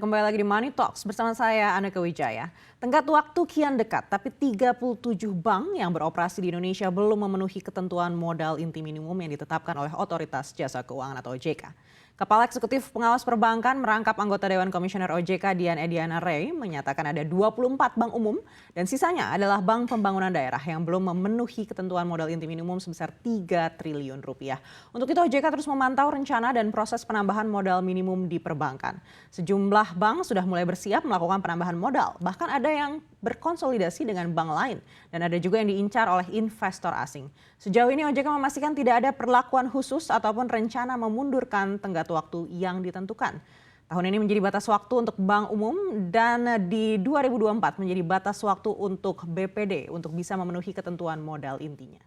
kembali lagi di Money Talks bersama saya Aneka Wijaya. Tenggat waktu kian dekat, tapi 37 bank yang beroperasi di Indonesia belum memenuhi ketentuan modal inti minimum yang ditetapkan oleh Otoritas Jasa Keuangan atau OJK. Kepala Eksekutif Pengawas Perbankan merangkap anggota Dewan Komisioner OJK Dian Ediana Ray menyatakan ada 24 bank umum dan sisanya adalah bank pembangunan daerah yang belum memenuhi ketentuan modal inti minimum sebesar 3 triliun rupiah. Untuk itu OJK terus memantau rencana dan proses penambahan modal minimum di perbankan. Sejumlah bank sudah mulai bersiap melakukan penambahan modal, bahkan ada yang berkonsolidasi dengan bank lain dan ada juga yang diincar oleh investor asing. Sejauh ini OJK memastikan tidak ada perlakuan khusus ataupun rencana memundurkan tenggat waktu yang ditentukan. Tahun ini menjadi batas waktu untuk bank umum dan di 2024 menjadi batas waktu untuk BPD untuk bisa memenuhi ketentuan modal intinya.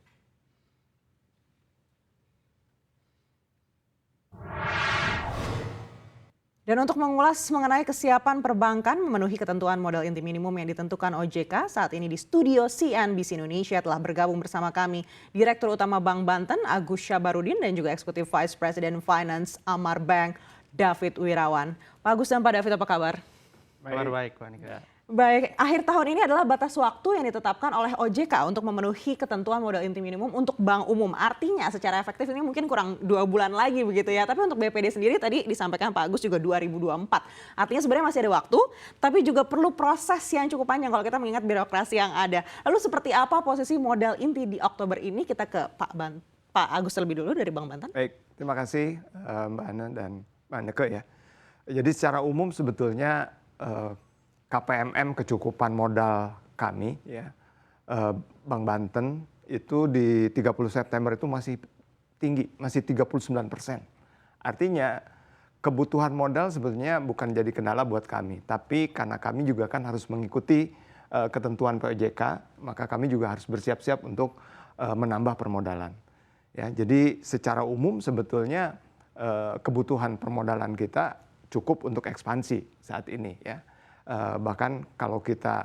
Dan untuk mengulas mengenai kesiapan perbankan memenuhi ketentuan modal inti minimum yang ditentukan OJK, saat ini di studio CNBC Indonesia telah bergabung bersama kami Direktur Utama Bank Banten Agus Syabarudin dan juga Eksekutif Vice President Finance Amar Bank David Wirawan. Pak Agus dan Pak David, apa kabar? Kabar baik, Pak Nika. Baik, akhir tahun ini adalah batas waktu yang ditetapkan oleh OJK untuk memenuhi ketentuan modal inti minimum untuk bank umum. Artinya secara efektif ini mungkin kurang 2 bulan lagi begitu ya. Tapi untuk BPD sendiri tadi disampaikan Pak Agus juga 2024. Artinya sebenarnya masih ada waktu, tapi juga perlu proses yang cukup panjang kalau kita mengingat birokrasi yang ada. Lalu seperti apa posisi modal inti di Oktober ini? Kita ke Pak Agus terlebih dulu dari Bank Banten. Baik, terima kasih Mbak Ana dan Mbak Neke ya. Jadi secara umum sebetulnya KPMM kecukupan modal kami ya Bank Banten itu di 30 September itu masih tinggi, masih 39%. Artinya kebutuhan modal sebetulnya bukan jadi kendala buat kami, tapi karena kami juga kan harus mengikuti ketentuan POJK, maka kami juga harus bersiap-siap untuk menambah permodalan. Ya, jadi secara umum sebetulnya kebutuhan permodalan kita cukup untuk ekspansi saat ini ya. Bahkan kalau kita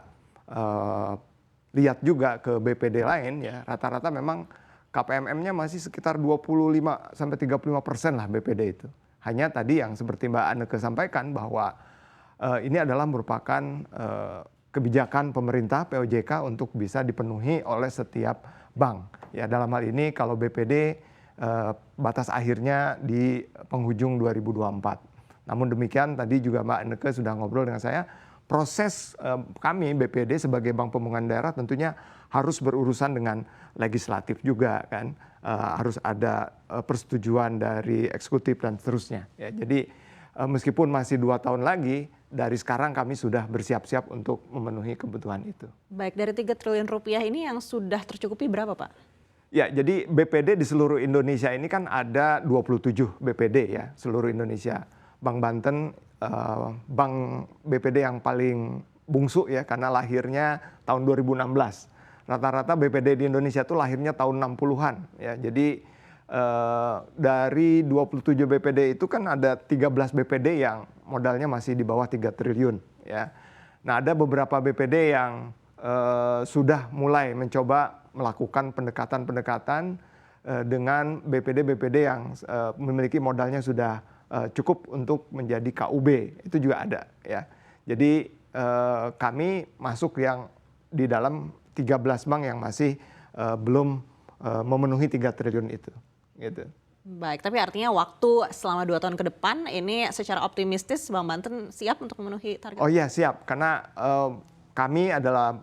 lihat juga ke BPD lain ya, rata-rata memang KPMM-nya masih sekitar 25-35% lah BPD itu. Hanya tadi yang seperti Mbak Aneke sampaikan bahwa ini adalah merupakan kebijakan pemerintah POJK untuk bisa dipenuhi oleh setiap bank. Ya, dalam hal ini kalau BPD batas akhirnya di penghujung 2024. Namun demikian tadi juga Mbak Aneke sudah ngobrol dengan saya. Proses kami BPD sebagai bank pembangunan daerah tentunya harus berurusan dengan legislatif juga kan, harus ada persetujuan dari eksekutif dan seterusnya. Ya, jadi meskipun masih 2 tahun lagi dari sekarang kami sudah bersiap-siap untuk memenuhi kebutuhan itu. Baik, dari 3 triliun rupiah ini yang sudah tercukupi berapa Pak? Ya, jadi BPD di seluruh Indonesia ini kan ada 27 BPD ya, seluruh Indonesia. Bank Banten bank BPD yang paling bungsu ya karena lahirnya tahun 2016. Rata-rata BPD di Indonesia itu lahirnya tahun 60-an ya. Jadi dari 27 BPD itu kan ada 13 BPD yang modalnya masih di bawah 3 triliun ya. Nah, ada beberapa BPD yang sudah mulai mencoba melakukan pendekatan-pendekatan dengan BPD-BPD yang memiliki modalnya sudah cukup untuk menjadi KUB, itu juga ada ya. Jadi kami masuk yang di dalam 13 bank yang masih belum memenuhi 3 triliun itu. Gitu. Baik, tapi artinya waktu selama 2 tahun ke depan ini secara optimistis Bank Banten siap untuk memenuhi target? Oh iya siap, karena kami adalah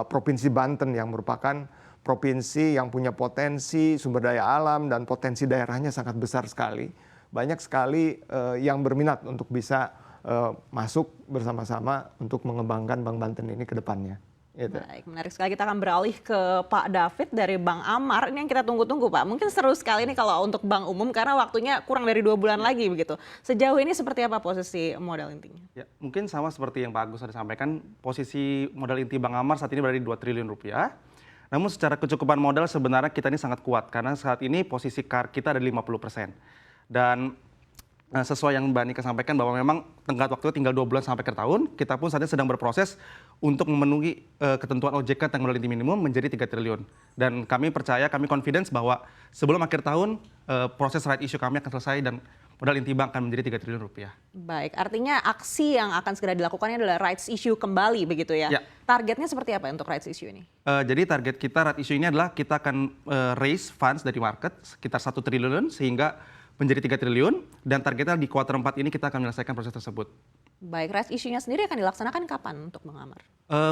Provinsi Banten yang merupakan provinsi yang punya potensi sumber daya alam dan potensi daerahnya sangat besar sekali. Banyak sekali yang berminat untuk bisa masuk bersama-sama untuk mengembangkan Bank Banten ini ke depannya. Gitu. Baik, menarik sekali. Kita akan beralih ke Pak David dari Bank Amar. Ini yang kita tunggu-tunggu Pak. Mungkin seru sekali nih kalau untuk bank umum karena waktunya kurang dari 2 bulan lagi begitu. Sejauh ini seperti apa posisi modal intinya? Ya, mungkin sama seperti yang Pak Agus tadi sampaikan, posisi modal inti Bank Amar saat ini berada di 2 triliun rupiah. Namun secara kecukupan modal sebenarnya kita ini sangat kuat karena saat ini posisi CAR kita ada di 50%. Dan sesuai yang Mbak Nika sampaikan bahwa memang tenggat waktu tinggal 2 bulan sampai akhir tahun, kita pun saat ini sedang berproses untuk memenuhi ketentuan OJK tentang modal inti minimum menjadi 3 triliun. Dan kami percaya, kami confidence bahwa sebelum akhir tahun proses right issue kami akan selesai dan modal inti bank akan menjadi 3 triliun rupiah. Baik, artinya aksi yang akan segera dilakukannya adalah rights issue kembali begitu ya? Ya. Targetnya seperti apa untuk rights issue ini? Jadi target kita rights issue ini adalah kita akan raise funds dari market sekitar 1 triliun sehingga menjadi 3 triliun dan targetnya di kuartal 4 ini kita akan menyelesaikan proses tersebut. Baik, rights issue-nya sendiri akan dilaksanakan kapan untuk Bang Amar?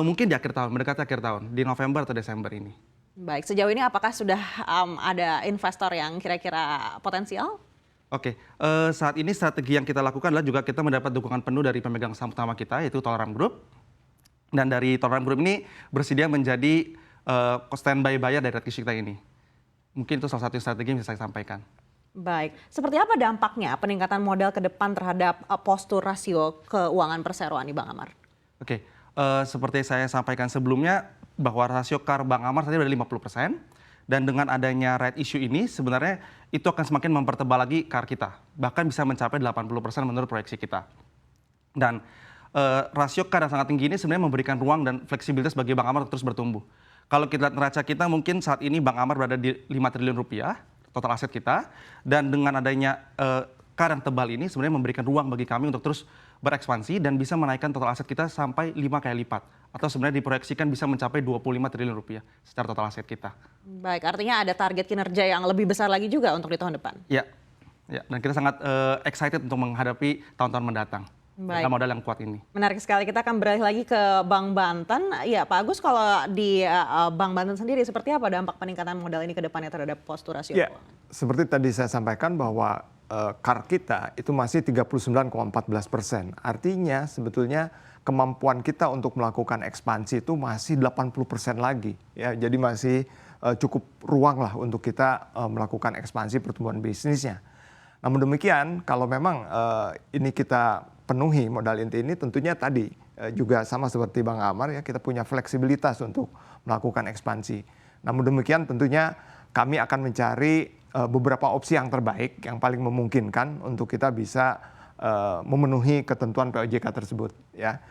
Mungkin di akhir tahun, mendekati akhir tahun, di November atau Desember ini. Baik, sejauh ini apakah sudah ada investor yang kira-kira potensial? Oke, saat ini strategi yang kita lakukan adalah juga kita mendapat dukungan penuh dari pemegang saham utama kita yaitu Tolaram Group. Dan dari Tolaram Group ini bersedia menjadi standby buyer dari rights issue kita ini. Mungkin itu salah satu strategi yang bisa saya sampaikan. Baik, seperti apa dampaknya peningkatan modal ke depan terhadap postur rasio keuangan perseroan nih Bang Amar? Oke, seperti saya sampaikan sebelumnya bahwa rasio CAR Bank Amar tadi sudah 50%. Dan dengan adanya right issue ini sebenarnya itu akan semakin mempertebal lagi CAR kita. Bahkan bisa mencapai 80% menurut proyeksi kita. Dan rasio CAR yang sangat tinggi ini sebenarnya memberikan ruang dan fleksibilitas bagi Bank Amar untuk terus bertumbuh. Kalau kita lihat neraca kita mungkin saat ini Bank Amar berada di 5 triliun rupiah total aset kita. Dan dengan adanya CAR yang tebal ini sebenarnya memberikan ruang bagi kami untuk terus berekspansi dan bisa menaikkan total aset kita sampai 5 kali lipat. Atau sebenarnya diproyeksikan bisa mencapai 25 triliun rupiah secara total aset kita. Baik, artinya ada target kinerja yang lebih besar lagi juga untuk di tahun depan? Ya, dan kita sangat excited untuk menghadapi tahun-tahun mendatang. Dengan modal yang kuat ini. Menarik sekali, kita akan beralih lagi ke Bank Banten. Ya Pak Agus, kalau di Bank Banten sendiri seperti apa dampak peningkatan modal ini ke depannya terhadap postur rasio Ya, keuangan? seperti tadi saya sampaikan bahwa CAR kita itu masih 39,14%. Artinya sebetulnya kemampuan kita untuk melakukan ekspansi itu masih 80% lagi. Ya, jadi masih cukup ruang lah untuk kita melakukan ekspansi pertumbuhan bisnisnya. Namun demikian, kalau memang ini kita penuhi modal inti ini, tentunya tadi juga sama seperti Bang Amar ya, kita punya fleksibilitas untuk melakukan ekspansi. Namun demikian tentunya kami akan mencari beberapa opsi yang terbaik, yang paling memungkinkan untuk kita bisa memenuhi ketentuan POJK tersebut. Ya,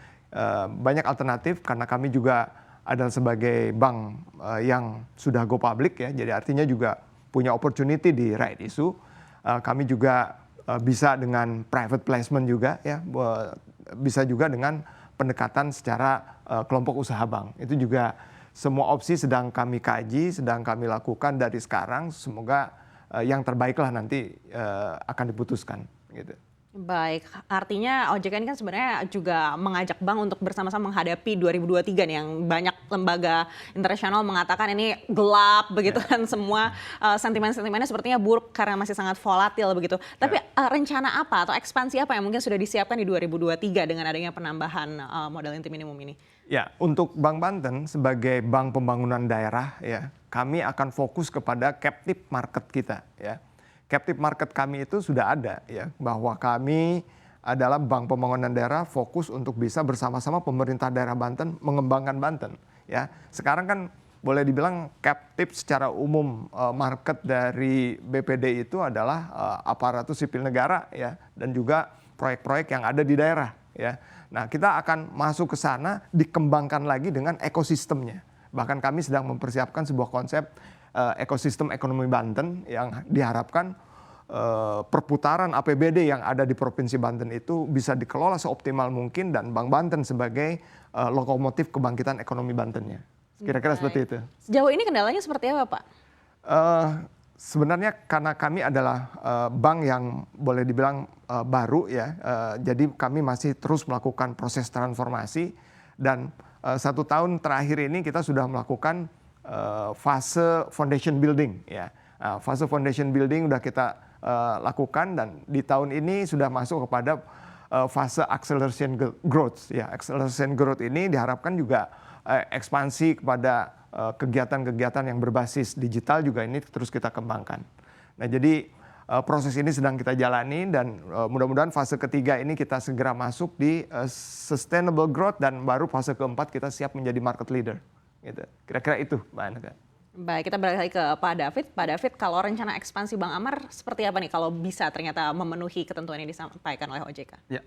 banyak alternatif karena kami juga adalah sebagai bank yang sudah go public ya, jadi artinya juga punya opportunity di right issue. Kami juga bisa dengan private placement juga ya, bisa juga dengan pendekatan secara kelompok usaha bank. Itu juga semua opsi sedang kami kaji, sedang kami lakukan dari sekarang. Semoga yang terbaiklah nanti akan diputuskan gitu. Baik, artinya OJK ini kan sebenarnya juga mengajak bank untuk bersama-sama menghadapi 2023 nih, yang banyak lembaga internasional mengatakan ini gelap begitu kan, semua sentimen-sentimennya sepertinya buruk karena masih sangat volatil begitu. Tapi rencana apa atau ekspansi apa yang mungkin sudah disiapkan di 2023 dengan adanya penambahan modal inti minimum ini? Ya, untuk Bank Banten sebagai bank pembangunan daerah ya, kami akan fokus kepada captive market kita ya. Captive market kami itu sudah ada ya, bahwa kami adalah bank pembangunan daerah fokus untuk bisa bersama-sama pemerintah daerah Banten mengembangkan Banten ya. Sekarang kan boleh dibilang captive secara umum market dari BPD itu adalah aparatur sipil negara ya, dan juga proyek-proyek yang ada di daerah ya. Nah, kita akan masuk ke sana, dikembangkan lagi dengan ekosistemnya. Bahkan kami sedang mempersiapkan sebuah konsep ekosistem ekonomi Banten yang diharapkan perputaran APBD yang ada di Provinsi Banten itu bisa dikelola seoptimal mungkin dan Bank Banten sebagai lokomotif kebangkitan ekonomi Bantennya. Kira-kira seperti itu. Sejauh ini kendalanya seperti apa, Pak? Sebenarnya karena kami adalah bank yang boleh dibilang baru ya, jadi kami masih terus melakukan proses transformasi dan 1 tahun terakhir ini kita sudah melakukan fase foundation building ya. Fase foundation building udah kita lakukan dan di tahun ini sudah masuk kepada fase acceleration growth ya. Acceleration growth ini diharapkan juga ekspansi kepada kegiatan-kegiatan yang berbasis digital juga ini terus kita kembangkan. Nah, jadi proses ini sedang kita jalani dan mudah-mudahan fase ketiga ini kita segera masuk di sustainable growth dan baru fase keempat kita siap menjadi market leader. Gitu. Kira-kira itu, Mbak Aneka. Baik, kita balik lagi ke Pak David. Pak David, kalau rencana ekspansi Bank Amar seperti apa nih kalau bisa ternyata memenuhi ketentuan yang disampaikan oleh OJK? Ya,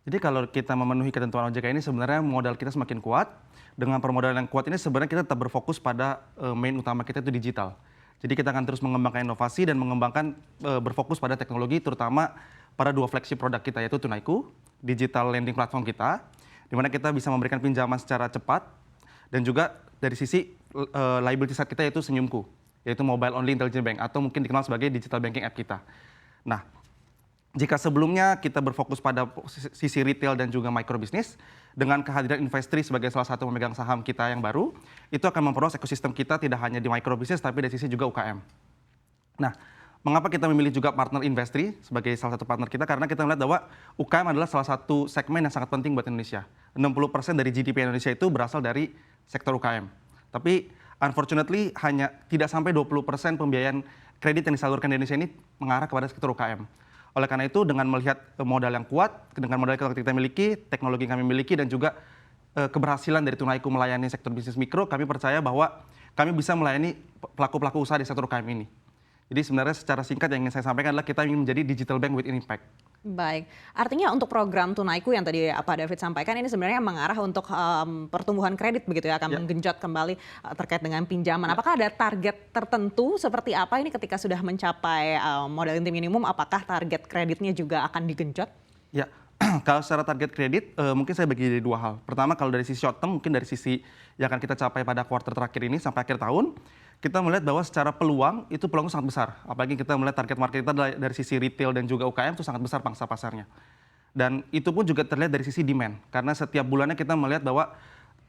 jadi kalau kita memenuhi ketentuan OJK ini sebenarnya modal kita semakin kuat. Dengan permodalan yang kuat ini sebenarnya kita tetap berfokus pada main utama kita itu digital. Jadi kita akan terus mengembangkan inovasi dan mengembangkan berfokus pada teknologi terutama pada dua flagship produk kita, yaitu Tunaiku, digital lending platform kita, di mana kita bisa memberikan pinjaman secara cepat, dan juga dari sisi liability side kita yaitu Senyumku, yaitu mobile only intelligent bank, atau mungkin dikenal sebagai digital banking app kita. Nah, jika sebelumnya kita berfokus pada sisi retail dan juga microbisnis, dengan kehadiran Investri sebagai salah satu pemegang saham kita yang baru, itu akan memperluas ekosistem kita tidak hanya di microbisnis, tapi dari sisi juga UKM. Nah, mengapa kita memilih juga partner Investri sebagai salah satu partner kita? Karena kita melihat bahwa UKM adalah salah satu segmen yang sangat penting buat Indonesia. 60% dari GDP Indonesia itu berasal dari sektor UKM. Tapi unfortunately hanya tidak sampai 20% pembiayaan kredit yang disalurkan di Indonesia ini mengarah kepada sektor UKM. Oleh karena itu, dengan melihat modal yang kuat, dengan modal yang kita miliki, teknologi yang kami miliki, dan juga keberhasilan dari Tunaiku melayani sektor bisnis mikro, kami percaya bahwa kami bisa melayani pelaku-pelaku usaha di sektor UKM ini. Jadi sebenarnya secara singkat yang ingin saya sampaikan adalah kita ingin menjadi digital bank with impact. Baik, artinya untuk program Tunaiku yang tadi Pak David sampaikan ini sebenarnya mengarah untuk pertumbuhan kredit begitu ya, akan menggenjot kembali terkait dengan pinjaman. Apakah ada target tertentu seperti apa ini ketika sudah mencapai modal inti minimum, apakah target kreditnya juga akan digenjot? Ya, kalau secara target kredit mungkin saya bagi dari dua hal. Pertama, kalau dari sisi short term, mungkin dari sisi yang akan kita capai pada kuartal terakhir ini sampai akhir tahun, kita melihat bahwa secara peluang itu peluang sangat besar. Apalagi kita melihat target market kita dari sisi retail dan juga UKM itu sangat besar pangsa pasarnya. Dan itu pun juga terlihat dari sisi demand. Karena setiap bulannya kita melihat bahwa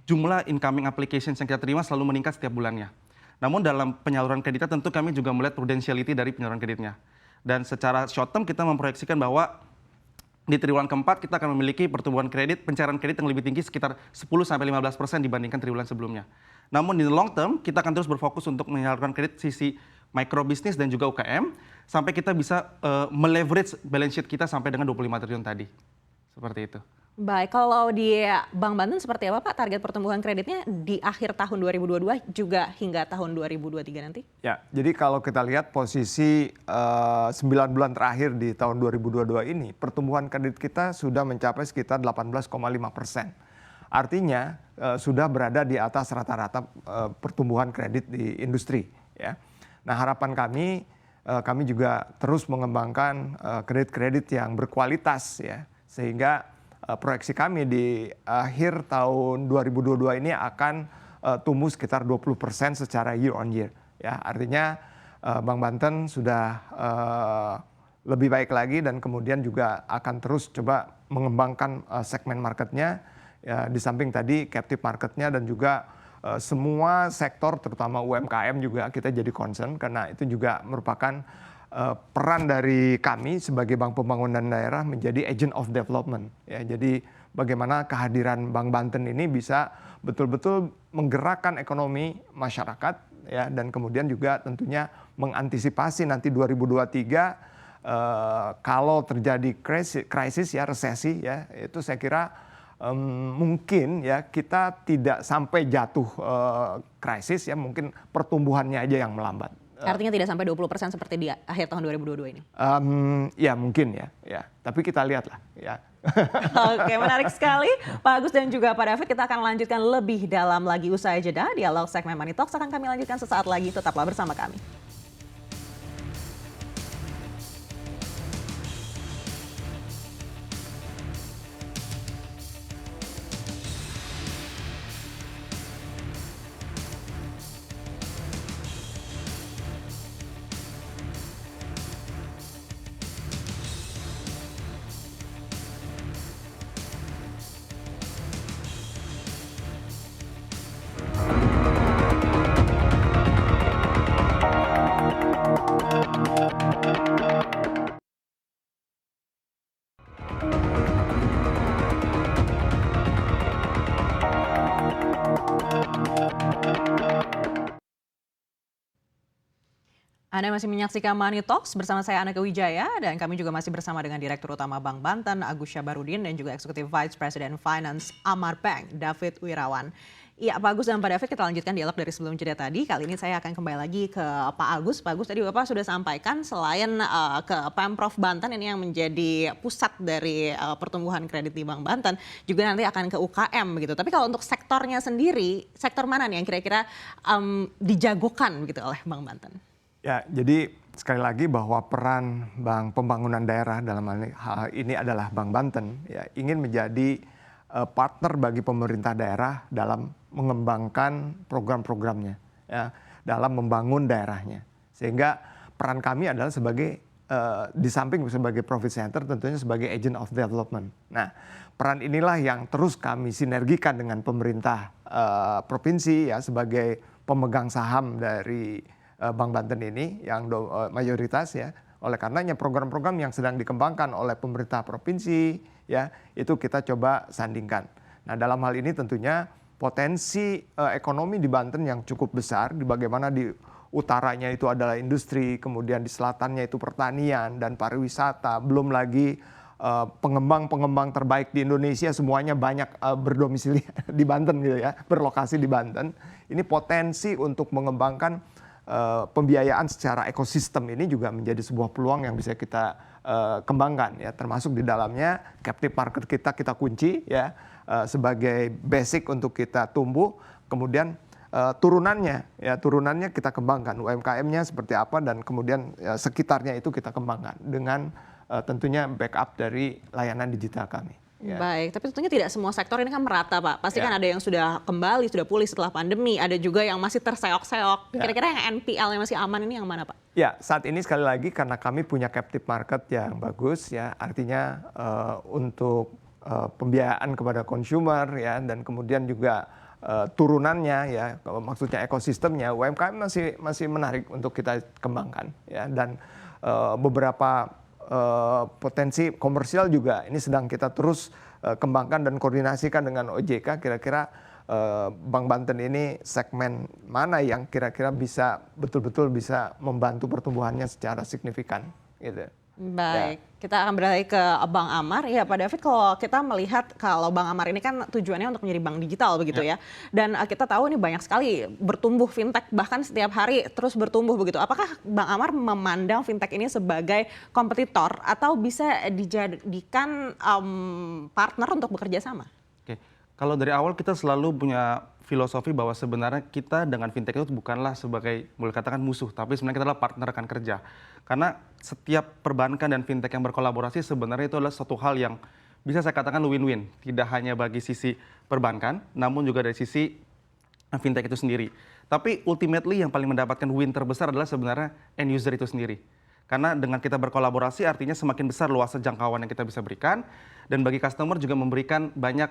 jumlah incoming applications yang kita terima selalu meningkat setiap bulannya. Namun dalam penyaluran kreditnya tentu kami juga melihat prudentiality dari penyaluran kreditnya. Dan secara short term kita memproyeksikan bahwa di triwulan keempat kita akan memiliki pertumbuhan kredit, pencairan kredit yang lebih tinggi sekitar 10-15% dibandingkan triwulan sebelumnya. Namun di long term kita akan terus berfokus untuk menyalurkan kredit sisi mikrobisnis dan juga UKM sampai kita bisa meleverage balance sheet kita sampai dengan 25 triliun tadi. Seperti itu. Baik, kalau di Bank Banten seperti apa Pak target pertumbuhan kreditnya di akhir tahun 2022 juga hingga tahun 2023 nanti? Ya, jadi kalau kita lihat posisi 9 bulan terakhir di tahun 2022 ini, pertumbuhan kredit kita sudah mencapai sekitar 18,5%. Artinya sudah berada di atas rata-rata pertumbuhan kredit di industri. Ya. Nah, harapan kami juga terus mengembangkan kredit-kredit yang berkualitas, ya, sehingga proyeksi kami di akhir tahun 2022 ini akan tumbuh sekitar 20% secara year on year. Ya, artinya Bank Banten sudah lebih baik lagi dan kemudian juga akan terus coba mengembangkan segmen marketnya. Ya, di samping tadi captive marketnya dan juga semua sektor terutama UMKM juga kita jadi concern karena itu juga merupakan peran dari kami sebagai Bank Pembangunan Daerah menjadi agent of development. Ya, jadi bagaimana kehadiran Bank Banten ini bisa betul-betul menggerakkan ekonomi masyarakat, ya, dan kemudian juga tentunya mengantisipasi nanti 2023 kalau terjadi krisis ya, resesi ya, itu saya kira mungkin ya kita tidak sampai jatuh krisis ya, mungkin pertumbuhannya aja yang melambat. Artinya tidak sampai 20% seperti di akhir tahun 2022 ini? Ya mungkin ya. Tapi kita lihatlah ya. Oke, menarik sekali Pak Agus dan juga Pak David. Kita akan lanjutkan lebih dalam lagi usai jeda. Dialog segmen Money Talks akan kami lanjutkan sesaat lagi. Tetaplah bersama kami. Anda masih menyaksikan Money Talks bersama saya Aneka Wijaya dan kami juga masih bersama dengan Direktur Utama Bank Banten Agus Syabarudin dan juga Eksekutif Vice President Finance Amar Bank David Wirawan. Iya, Pak Agus dan Pak David, kita lanjutkan dialog dari sebelum jeda tadi. Kali ini saya akan kembali lagi ke Pak Agus. Pak Agus, tadi Bapak sudah sampaikan selain ke Pemprov Banten ini yang menjadi pusat dari pertumbuhan kredit di Bank Banten, juga nanti akan ke UKM begitu. Tapi kalau untuk sektornya sendiri, sektor mana nih yang kira-kira dijagokan begitu oleh Bank Banten? Ya, jadi sekali lagi bahwa peran Bank Pembangunan Daerah dalam hal ini adalah Bank Banten ya ingin menjadi partner bagi pemerintah daerah dalam mengembangkan program-programnya ya, dalam membangun daerahnya. Sehingga peran kami adalah sebagai di samping sebagai profit center tentunya sebagai agent of development. Nah, peran inilah yang terus kami sinergikan dengan pemerintah provinsi ya sebagai pemegang saham dari Bank Banten ini yang mayoritas ya. Oleh karenanya program-program yang sedang dikembangkan oleh pemerintah provinsi ya itu kita coba sandingkan. Nah, dalam hal ini tentunya potensi ekonomi di Banten yang cukup besar di bagaimana di utaranya itu adalah industri, kemudian di selatannya itu pertanian dan pariwisata, belum lagi pengembang-pengembang terbaik di Indonesia semuanya banyak berdomisili di Banten gitu ya, berlokasi di Banten. Ini potensi untuk mengembangkan pembiayaan secara ekosistem ini juga menjadi sebuah peluang yang bisa kita kembangkan ya, termasuk di dalamnya captive market kita kunci ya sebagai basic untuk kita tumbuh, kemudian turunannya kita kembangkan, UMKM-nya seperti apa dan kemudian sekitarnya itu kita kembangkan dengan tentunya backup dari layanan digital kami. Ya. Baik, tapi tentunya tidak semua sektor ini kan merata, Pak. Pasti kan ada yang sudah kembali, sudah pulih setelah pandemi, ada juga yang masih terseok-seok. Kira-kira yang NPL yang masih aman ini yang mana, Pak? Ya, saat ini sekali lagi karena kami punya captive market yang bagus ya, artinya untuk pembiayaan kepada consumer ya dan kemudian juga turunannya ya, maksudnya ekosistemnya UMKM masih menarik untuk kita kembangkan ya dan beberapa potensi komersial juga ini sedang kita terus kembangkan dan koordinasikan dengan OJK kira-kira Bank Banten ini segmen mana yang kira-kira bisa betul-betul bisa membantu pertumbuhannya secara signifikan gitu. Baik, kita akan beralih ke Bang Amar. Ya, Pak David, kalau kita melihat kalau Bang Amar ini kan tujuannya untuk menjadi bank digital begitu ya. Dan kita tahu ini banyak sekali bertumbuh fintech bahkan setiap hari terus bertumbuh begitu. Apakah Bang Amar memandang fintech ini sebagai kompetitor atau bisa dijadikan partner untuk bekerja sama? Oke, kalau dari awal kita selalu punya filosofi bahwa sebenarnya kita dengan fintech itu bukanlah sebagai boleh katakan musuh, tapi sebenarnya kita adalah partner rekan kerja. Karena setiap perbankan dan fintech yang berkolaborasi sebenarnya itu adalah suatu hal yang bisa saya katakan win-win. Tidak hanya bagi sisi perbankan, namun juga dari sisi fintech itu sendiri. Tapi ultimately yang paling mendapatkan win terbesar adalah sebenarnya end user itu sendiri. Karena dengan kita berkolaborasi artinya semakin besar luasan jangkauan yang kita bisa berikan. Dan bagi customer juga memberikan banyak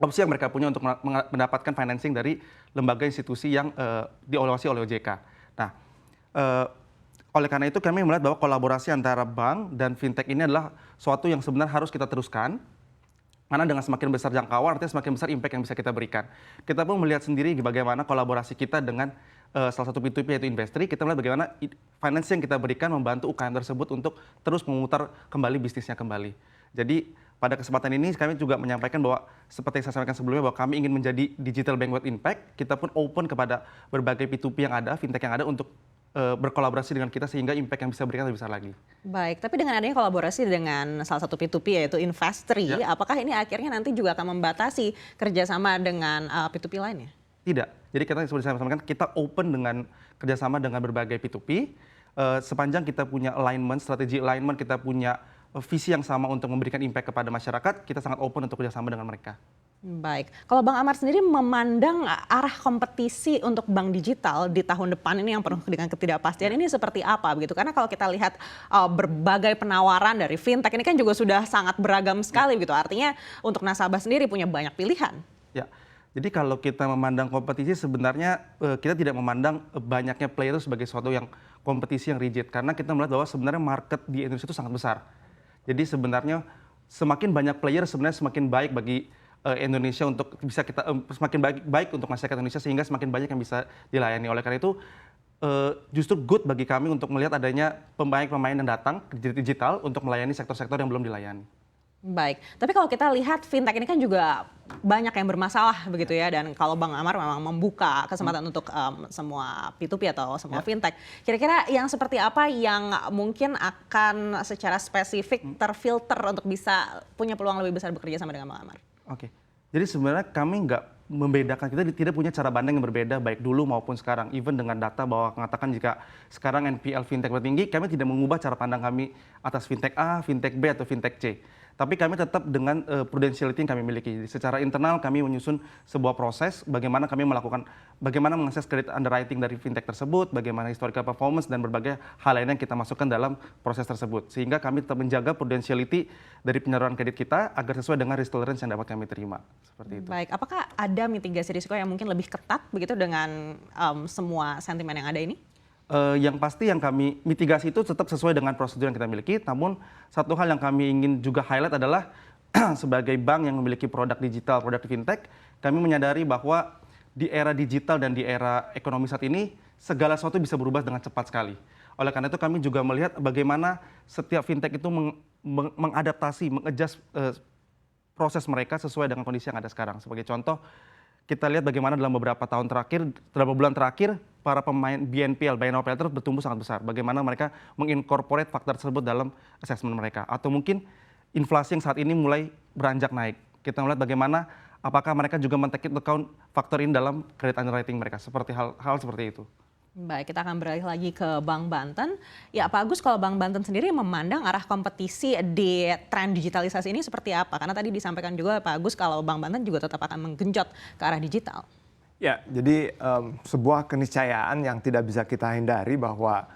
opsi yang mereka punya untuk mendapatkan financing dari lembaga institusi yang diawasi oleh OJK. Nah, oleh karena itu kami melihat bahwa kolaborasi antara bank dan fintech ini adalah suatu yang sebenarnya harus kita teruskan. Karena dengan semakin besar jangkauan, artinya semakin besar impact yang bisa kita berikan. Kita pun melihat sendiri bagaimana kolaborasi kita dengan salah satu P2P yaitu Investri. Kita melihat bagaimana finance yang kita berikan membantu UKM tersebut untuk terus memutar kembali bisnisnya kembali. Jadi pada kesempatan ini kami juga menyampaikan bahwa seperti yang saya sampaikan sebelumnya bahwa kami ingin menjadi digital bank with impact. Kita pun open kepada berbagai P2P yang ada, fintech yang ada untuk berkolaborasi dengan kita sehingga impact yang bisa berikan lebih besar lagi. Baik, tapi dengan adanya kolaborasi dengan salah satu P2P yaitu Investri, apakah ini akhirnya nanti juga akan membatasi kerjasama dengan P2P lainnya? Tidak. Jadi kita seperti saya sampaikan, kita open dengan kerjasama dengan berbagai P2P. Sepanjang kita punya alignment, strategi alignment, kita punya visi yang sama untuk memberikan impact kepada masyarakat, kita sangat open untuk kerjasama dengan mereka. Baik, kalau Bang Amar sendiri memandang arah kompetisi untuk bank digital di tahun depan ini yang penuh dengan ketidakpastian ini seperti apa begitu? Karena kalau kita lihat berbagai penawaran dari fintech ini kan juga sudah sangat beragam sekali begitu. Artinya untuk nasabah sendiri punya banyak pilihan. Ya, jadi kalau kita memandang kompetisi sebenarnya kita tidak memandang banyaknya player itu sebagai sesuatu yang kompetisi yang rigid. Karena kita melihat bahwa sebenarnya market di Indonesia itu sangat besar. Jadi sebenarnya semakin banyak player sebenarnya semakin baik bagi Indonesia untuk bisa kita semakin baik untuk masyarakat Indonesia sehingga semakin banyak yang bisa dilayani. Oleh karena itu justru good bagi kami untuk melihat adanya pemain-pemain yang datang ke digital untuk melayani sektor-sektor yang belum dilayani. Baik, tapi kalau kita lihat fintech ini kan juga banyak yang bermasalah begitu ya, dan kalau Bang Amar memang membuka kesempatan untuk semua P2P atau semua fintech. Kira-kira yang seperti apa yang mungkin akan secara spesifik terfilter untuk bisa punya peluang lebih besar bekerja sama dengan Bang Amar? Oke, jadi sebenarnya kami nggak membedakan, kita tidak punya cara pandang yang berbeda baik dulu maupun sekarang. Even dengan data bahwa mengatakan jika sekarang NPL fintech bertinggi, kami tidak mengubah cara pandang kami atas fintech A, fintech B atau fintech C. Tapi kami tetap dengan prudentiality yang kami miliki. Jadi secara internal kami menyusun sebuah proses bagaimana kami melakukan, bagaimana mengakses kredit underwriting dari fintech tersebut, bagaimana historical performance dan berbagai hal lainnya yang kita masukkan dalam proses tersebut. Sehingga kami tetap menjaga prudentiality dari penyaluran kredit kita agar sesuai dengan risk tolerance yang dapat kami terima. Seperti itu. Baik, apakah ada mitigasi risiko yang mungkin lebih ketat begitu dengan semua sentimen yang ada ini? Yang pasti yang kami mitigasi itu tetap sesuai dengan prosedur yang kita miliki. Namun satu hal yang kami ingin juga highlight adalah sebagai bank yang memiliki produk digital, produk fintech, kami menyadari bahwa di era digital dan di era ekonomi saat ini segala sesuatu bisa berubah dengan cepat sekali. Oleh karena itu kami juga melihat bagaimana setiap fintech itu mengadaptasi, mengadjust proses mereka sesuai dengan kondisi yang ada sekarang. Sebagai contoh, kita lihat bagaimana dalam beberapa tahun terakhir, dalam bulan terakhir, para pemain BNPL, Buy Now Pay Later bertumbuh sangat besar. Bagaimana mereka mengincorporate faktor tersebut dalam assessment mereka. Atau mungkin inflasi yang saat ini mulai beranjak naik. Kita melihat bagaimana apakah mereka juga men-take into account faktor ini dalam credit underwriting mereka. Seperti hal seperti itu. Baik, kita akan beralih lagi ke Bank Banten. Ya, Pak Agus, kalau Bank Banten sendiri memandang arah kompetisi di tren digitalisasi ini seperti apa? Karena tadi disampaikan juga Pak Agus kalau Bank Banten juga tetap akan menggenjot ke arah digital. Ya, jadi sebuah keniscayaan yang tidak bisa kita hindari bahwa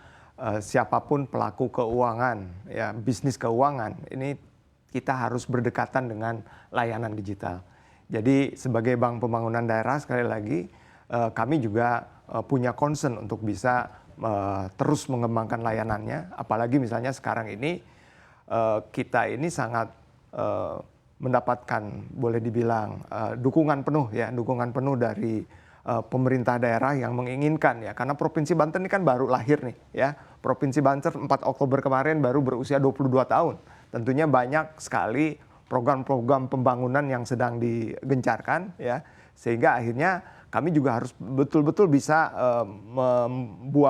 siapapun pelaku keuangan, ya bisnis keuangan, ini kita harus berdekatan dengan layanan digital. Jadi sebagai Bank Pembangunan Daerah, sekali lagi kami juga punya concern untuk bisa terus mengembangkan layanannya. Apalagi misalnya sekarang ini kita ini sangat mendapatkan boleh dibilang dukungan penuh dari pemerintah daerah yang menginginkan ya, karena Provinsi Banten ini kan baru lahir nih ya. Provinsi Banten 4 Oktober kemarin baru berusia 22 tahun. Tentunya banyak sekali program-program pembangunan yang sedang digencarkan ya, sehingga akhirnya kami juga harus betul-betul bisa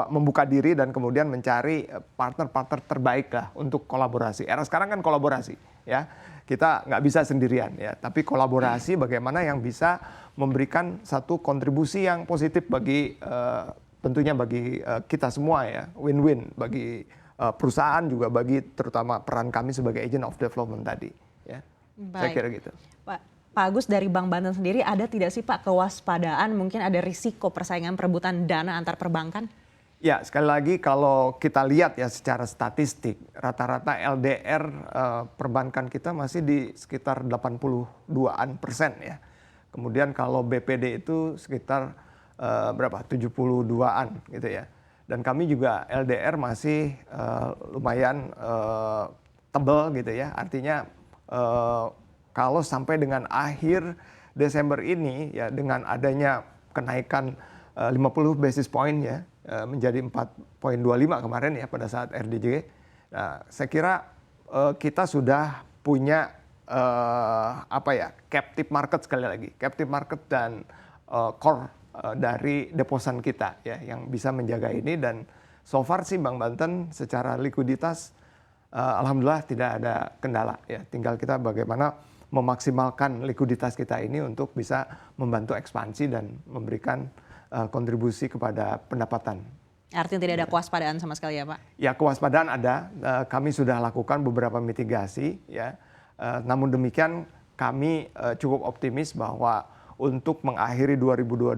membuka diri dan kemudian mencari partner-partner terbaik lah untuk kolaborasi. Era sekarang kan kolaborasi ya, kita nggak bisa sendirian ya, tapi kolaborasi bagaimana yang bisa memberikan satu kontribusi yang positif bagi tentunya bagi kita semua ya, win-win bagi perusahaan juga bagi terutama peran kami sebagai agent of development tadi ya. Baik. Saya kira gitu. Pak Agus, dari Bank Banten sendiri ada tidak sih Pak kewaspadaan, mungkin ada risiko persaingan perebutan dana antar perbankan? Ya, sekali lagi kalau kita lihat ya secara statistik, rata-rata LDR perbankan kita masih di sekitar 82% ya. Kemudian kalau BPD itu sekitar berapa? 72-an gitu ya. Dan kami juga LDR masih lumayan tebal gitu ya. Artinya kalau sampai dengan akhir Desember ini ya, dengan adanya kenaikan 50 basis point ya, menjadi 4,25 kemarin ya pada saat RDJ. Nah, saya kira kita sudah punya captive market sekali lagi, captive market dan core dari deposan kita ya yang bisa menjaga ini. Dan so far sih Bank Banten secara likuiditas alhamdulillah tidak ada kendala ya. Tinggal kita bagaimana memaksimalkan likuiditas kita ini untuk bisa membantu ekspansi dan memberikan kontribusi kepada pendapatan. Artinya tidak ada kewaspadaan sama sekali ya Pak? Ya, kewaspadaan ada. Kami sudah lakukan beberapa mitigasi ya. Namun demikian kami cukup optimis bahwa untuk mengakhiri 2022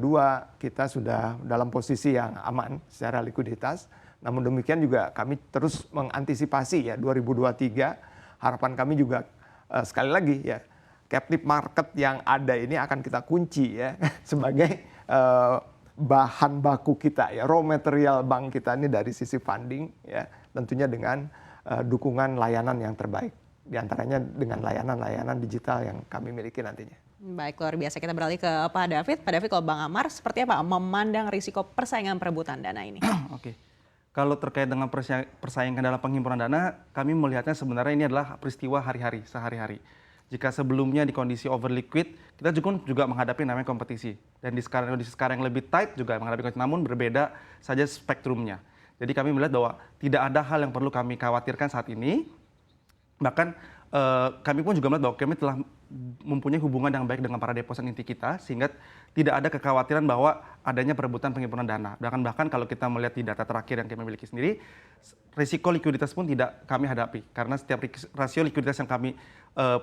kita sudah dalam posisi yang aman secara likuiditas. Namun demikian juga kami terus mengantisipasi ya 2023. Harapan kami juga sekali lagi ya, captive market yang ada ini akan kita kunci ya sebagai bahan baku kita ya, raw material bank kita ini dari sisi funding ya, tentunya dengan dukungan layanan yang terbaik, diantaranya dengan layanan-layanan digital yang kami miliki nantinya. Baik, luar biasa. Kita beralih ke Pak David. Pak David, kalau Bang Amar seperti apa memandang risiko persaingan perebutan dana ini? Oke. Kalau terkait dengan persaingan dalam penghimpunan dana, kami melihatnya sebenarnya ini adalah peristiwa hari-hari, sehari-hari. Jika sebelumnya di kondisi over liquid, kita juga menghadapi namanya kompetisi. Dan di kondisi sekarang yang lebih tight juga menghadapi kompetisi, namun berbeda saja spektrumnya. Jadi kami melihat bahwa tidak ada hal yang perlu kami khawatirkan saat ini. Bahkan kami pun juga melihat bahwa kami telah mempunyai hubungan yang baik dengan para deposan inti kita, sehingga tidak ada kekhawatiran bahwa adanya perebutan penghimpunan dana. Bahkan kalau kita melihat di data terakhir yang kami miliki sendiri, risiko likuiditas pun tidak kami hadapi, karena setiap rasio likuiditas yang kami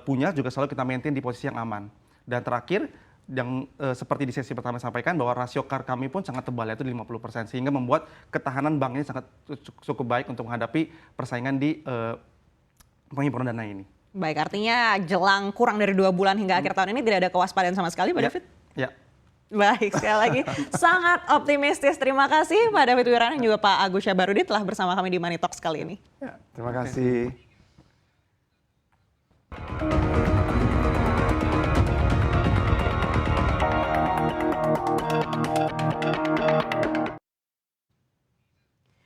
punya juga selalu kita maintain di posisi yang aman. Dan terakhir, yang seperti di sesi pertama sampaikan bahwa rasio CAR kami pun sangat tebal, yaitu di 50%, sehingga membuat ketahanan bank ini sangat cukup baik untuk menghadapi persaingan di penghimpunan dana ini. Baik, artinya jelang kurang dari 2 bulan hingga akhir tahun ini tidak ada kewaspadaan sama sekali, Pak Ya, David? ya. Baik, sekali lagi sangat optimistis. Terima kasih Pak David Wirana dan juga Pak Agus Syabarudin telah bersama kami di Money Talks kali ini. Ya, terima kasih.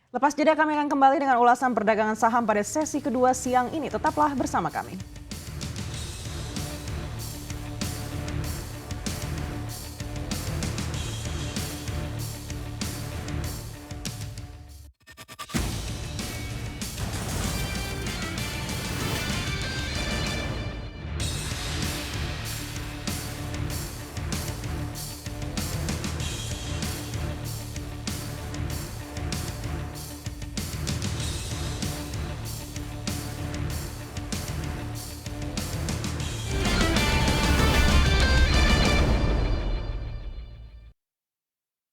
Lepas jeda kami akan kembali dengan ulasan perdagangan saham pada sesi kedua siang ini. Tetaplah bersama kami.